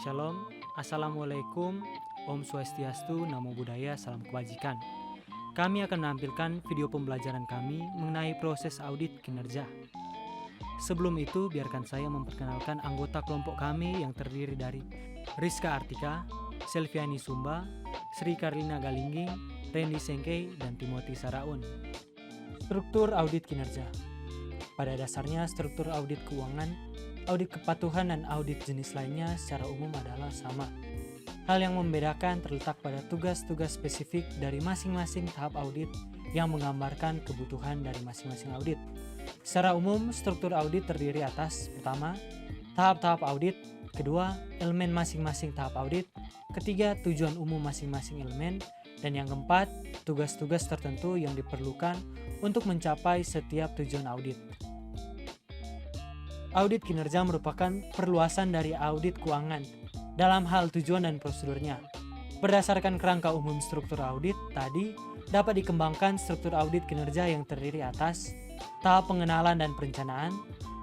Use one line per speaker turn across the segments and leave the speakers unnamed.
Shalom, Assalamualaikum, Om Swastiastu, Namo Buddhaya, Salam Kebajikan. Kami akan menampilkan video pembelajaran kami mengenai proses audit kinerja. Sebelum itu, biarkan saya memperkenalkan anggota kelompok kami yang terdiri dari Rizka Artika, Selviani Sumba, Sri Karlina Galingging, Randy Sengkei, dan Timothy Saraun. Struktur audit kinerja. Pada dasarnya, struktur audit keuangan, audit kepatuhan, dan audit jenis lainnya secara umum adalah sama. Hal yang membedakan terletak pada tugas-tugas spesifik dari masing-masing tahap audit yang menggambarkan kebutuhan dari masing-masing audit. Secara umum, struktur audit terdiri atas: pertama, tahap-tahap audit; kedua, elemen masing-masing tahap audit; ketiga, tujuan umum masing-masing elemen; dan yang keempat, tugas-tugas tertentu yang diperlukan untuk mencapai setiap tujuan audit. Audit kinerja merupakan perluasan dari audit keuangan dalam hal tujuan dan prosedurnya. Berdasarkan kerangka umum struktur audit tadi, dapat dikembangkan struktur audit kinerja yang terdiri atas tahap pengenalan dan perencanaan,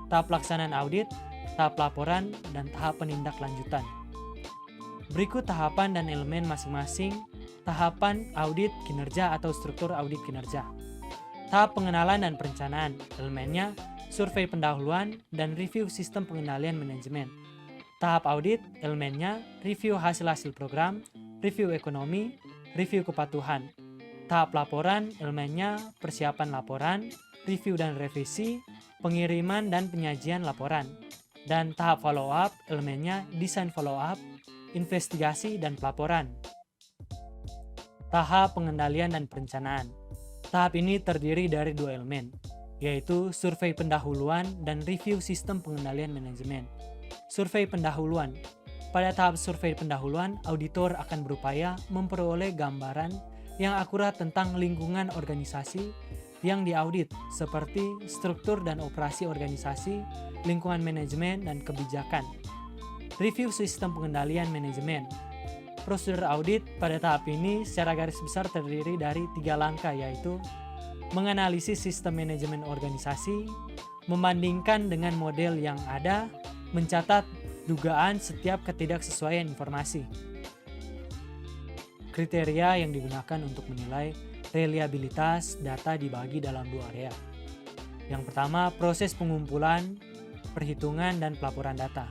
tahap pelaksanaan audit, tahap laporan, dan tahap penindaklanjutan. Berikut tahapan dan elemen masing-masing tahapan audit kinerja atau struktur audit kinerja. Tahap pengenalan dan perencanaan, elemennya survei pendahuluan dan review sistem pengendalian manajemen. Tahap audit, elemennya review hasil-hasil program, review ekonomi, review kepatuhan. Tahap laporan, elemennya persiapan laporan, review dan revisi, pengiriman dan penyajian laporan. Dan tahap follow up, elemennya desain follow up, investigasi dan pelaporan. Tahap pengendalian dan perencanaan. Tahap ini terdiri dari dua elemen, yaitu survei pendahuluan dan review sistem pengendalian manajemen. Survei pendahuluan. Pada tahap survei pendahuluan, auditor akan berupaya memperoleh gambaran yang akurat tentang lingkungan organisasi yang diaudit, seperti struktur dan operasi organisasi, lingkungan manajemen, dan kebijakan. Review sistem pengendalian manajemen. Prosedur audit pada tahap ini secara garis besar terdiri dari 3 langkah, yaitu menganalisis sistem manajemen organisasi, membandingkan dengan model yang ada, mencatat dugaan setiap ketidaksesuaian informasi. Kriteria yang digunakan untuk menilai reliabilitas data dibagi dalam 2 area. Yang pertama, proses pengumpulan, perhitungan, dan pelaporan data.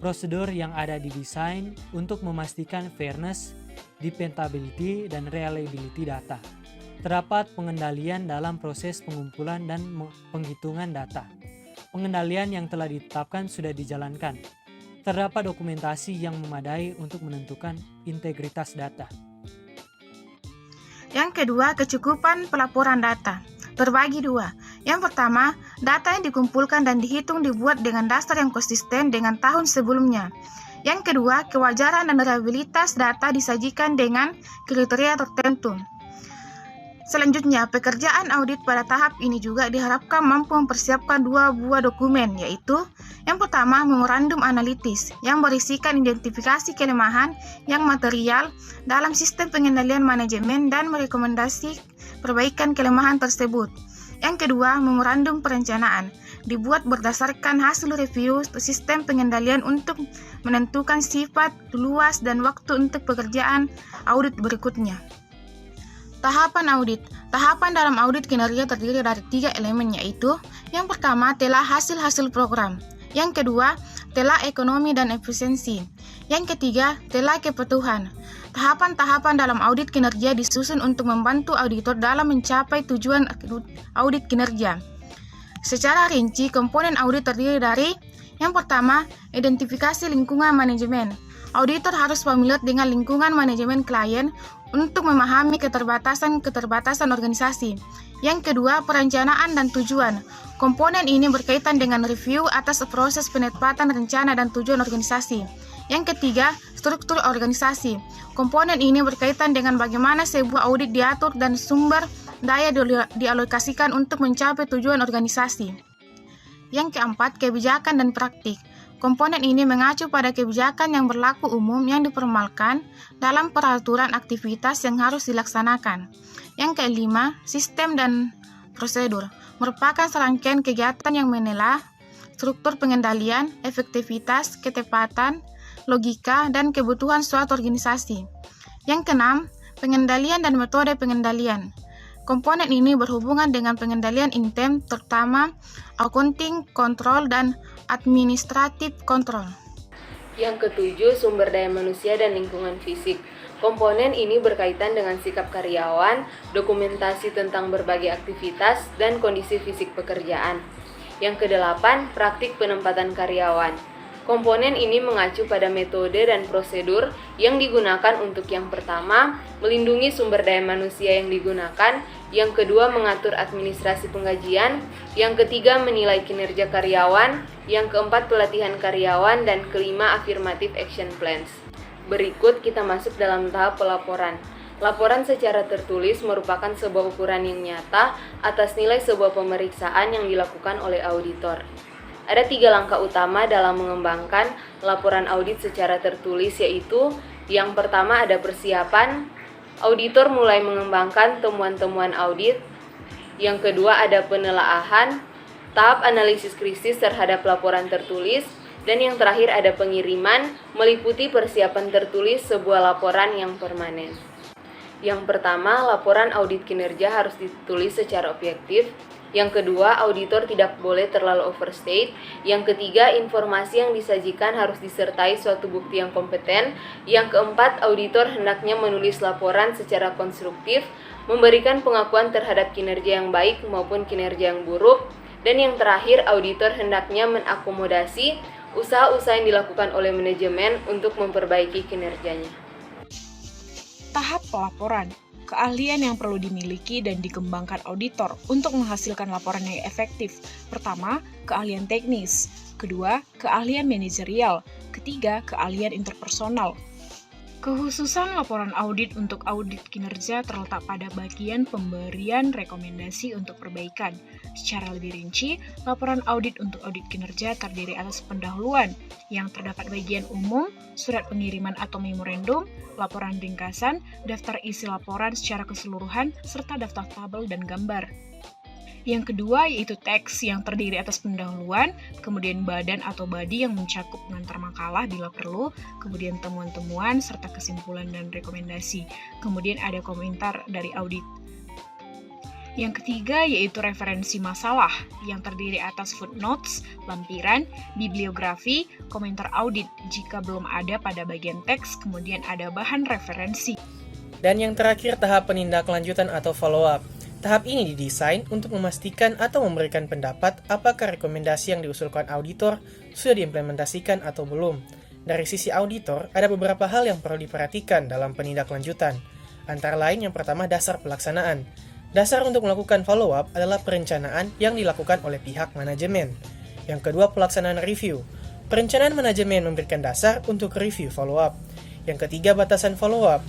Prosedur yang ada didesain untuk memastikan fairness, dependability, dan reliability data. Terdapat pengendalian dalam proses pengumpulan dan penghitungan data. Pengendalian yang telah ditetapkan sudah dijalankan. Terdapat dokumentasi yang memadai untuk menentukan integritas data.
Yang kedua, kecukupan pelaporan data. Terbagi 2. Yang pertama, data yang dikumpulkan dan dihitung dibuat dengan dasar yang konsisten dengan tahun sebelumnya. Yang kedua, kewajaran dan reliabilitas data disajikan dengan kriteria tertentu. Selanjutnya, pekerjaan audit pada tahap ini juga diharapkan mampu mempersiapkan 2 buah dokumen, yaitu yang pertama, memorandum analitis yang berisikan identifikasi kelemahan yang material dalam sistem pengendalian manajemen dan merekomendasi perbaikan kelemahan tersebut. Yang kedua, memorandum perencanaan dibuat berdasarkan hasil review sistem pengendalian untuk menentukan sifat, luas, dan waktu untuk pekerjaan audit berikutnya. Tahapan audit. Tahapan dalam audit kinerja terdiri dari 3 elemen, yaitu yang pertama, telah hasil-hasil program. Yang kedua, telah ekonomi dan efisiensi. Yang ketiga, telah kepatuhan. Tahapan-tahapan dalam audit kinerja disusun untuk membantu auditor dalam mencapai tujuan audit kinerja. Secara rinci, komponen audit terdiri dari yang pertama, identifikasi lingkungan manajemen. Auditor harus familiar dengan lingkungan manajemen klien untuk memahami keterbatasan organisasi. Yang kedua, perencanaan dan tujuan. Komponen ini berkaitan dengan review atas proses penetapan rencana dan tujuan organisasi. Yang ketiga, struktur organisasi. Komponen ini berkaitan dengan bagaimana sebuah audit diatur dan sumber daya dialokasikan untuk mencapai tujuan organisasi. Yang keempat, kebijakan dan praktik. Komponen ini mengacu pada kebijakan yang berlaku umum yang diformalkan dalam peraturan aktivitas yang harus dilaksanakan. Yang kelima, sistem dan prosedur. Merupakan serangkaian kegiatan yang menelaah struktur pengendalian, efektivitas, ketepatan, logika, dan kebutuhan suatu organisasi. Yang keenam, pengendalian dan metode pengendalian. Komponen ini berhubungan dengan pengendalian intem, terutama accounting, control, dan administratif control.
Yang ketujuh, sumber daya manusia dan lingkungan fisik. Komponen ini berkaitan dengan sikap karyawan, dokumentasi tentang berbagai aktivitas, dan kondisi fisik pekerjaan. Yang kedelapan, praktik penempatan karyawan. Komponen ini mengacu pada metode dan prosedur yang digunakan untuk yang pertama, melindungi sumber daya manusia yang digunakan, yang kedua, mengatur administrasi penggajian, yang ketiga, menilai kinerja karyawan, yang keempat, pelatihan karyawan, dan kelima, affirmative action plans. Berikut kita masuk dalam tahap pelaporan. Laporan secara tertulis merupakan sebuah ukuran yang nyata atas nilai sebuah pemeriksaan yang dilakukan oleh auditor. Ada 3 langkah utama dalam mengembangkan laporan audit secara tertulis, yaitu yang pertama ada persiapan. Auditor mulai mengembangkan temuan-temuan audit. Yang kedua ada penelaahan, tahap analisis krisis terhadap laporan tertulis. Dan yang terakhir ada pengiriman, meliputi persiapan tertulis sebuah laporan yang permanen. Yang pertama, laporan audit kinerja harus ditulis secara objektif. Yang kedua, auditor tidak boleh terlalu overstate. Yang ketiga, informasi yang disajikan harus disertai suatu bukti yang kompeten. Yang keempat, auditor hendaknya menulis laporan secara konstruktif, memberikan pengakuan terhadap kinerja yang baik maupun kinerja yang buruk. Dan yang terakhir, auditor hendaknya mengakomodasi usaha-usaha yang dilakukan oleh manajemen untuk memperbaiki kinerjanya.
Tahap pelaporan, keahlian yang perlu dimiliki dan dikembangkan auditor untuk menghasilkan laporan yang efektif. Pertama, keahlian teknis. Kedua, keahlian manajerial. Ketiga, keahlian interpersonal. Kekhususan laporan audit untuk audit kinerja terletak pada bagian pemberian rekomendasi untuk perbaikan. Secara lebih rinci, laporan audit untuk audit kinerja terdiri atas pendahuluan yang terdapat bagian umum, surat pengiriman atau memorandum, laporan ringkasan, daftar isi laporan secara keseluruhan, serta daftar tabel dan gambar. Yang kedua yaitu teks yang terdiri atas pendahuluan, kemudian badan atau body yang mencakup pengantar makalah bila perlu, kemudian temuan-temuan serta kesimpulan dan rekomendasi. Kemudian ada komentar dari audit. Yang ketiga yaitu referensi masalah yang terdiri atas footnotes, lampiran, bibliografi, komentar audit jika belum ada pada bagian teks, kemudian ada bahan referensi.
Dan yang terakhir tahap penindaklanjutan atau follow-up. Tahap ini didesain untuk memastikan atau memberikan pendapat apakah rekomendasi yang diusulkan auditor sudah diimplementasikan atau belum. Dari sisi auditor, ada beberapa hal yang perlu diperhatikan dalam penindaklanjutan. Antara lain yang pertama dasar pelaksanaan. Dasar untuk melakukan follow-up adalah perencanaan yang dilakukan oleh pihak manajemen. Yang kedua pelaksanaan review. Perencanaan manajemen memberikan dasar untuk review follow-up. Yang ketiga batasan follow-up.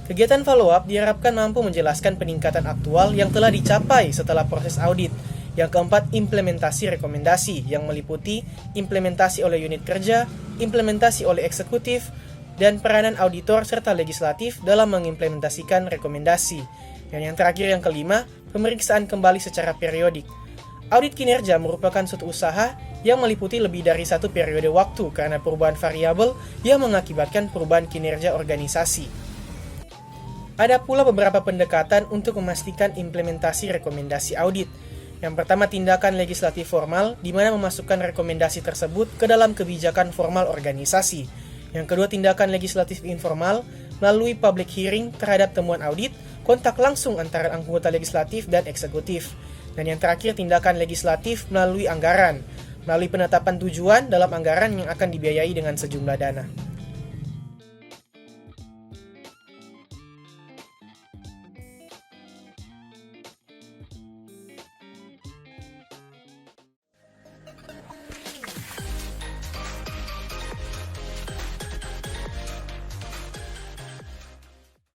Kegiatan follow-up diharapkan mampu menjelaskan peningkatan aktual yang telah dicapai setelah proses audit. Yang keempat, implementasi rekomendasi yang meliputi implementasi oleh unit kerja, implementasi oleh eksekutif, dan peranan auditor serta legislatif dalam mengimplementasikan rekomendasi. Dan yang terakhir yang kelima, pemeriksaan kembali secara periodik. Audit kinerja merupakan suatu usaha yang meliputi lebih dari satu periode waktu karena perubahan variabel yang mengakibatkan perubahan kinerja organisasi. Ada pula beberapa pendekatan untuk memastikan implementasi rekomendasi audit. Yang pertama, tindakan legislatif formal, di mana memasukkan rekomendasi tersebut ke dalam kebijakan formal organisasi. Yang kedua, tindakan legislatif informal, melalui public hearing terhadap temuan audit, kontak langsung antara anggota legislatif dan eksekutif. Dan yang terakhir, tindakan legislatif melalui anggaran, melalui penetapan tujuan dalam anggaran yang akan dibiayai dengan sejumlah dana.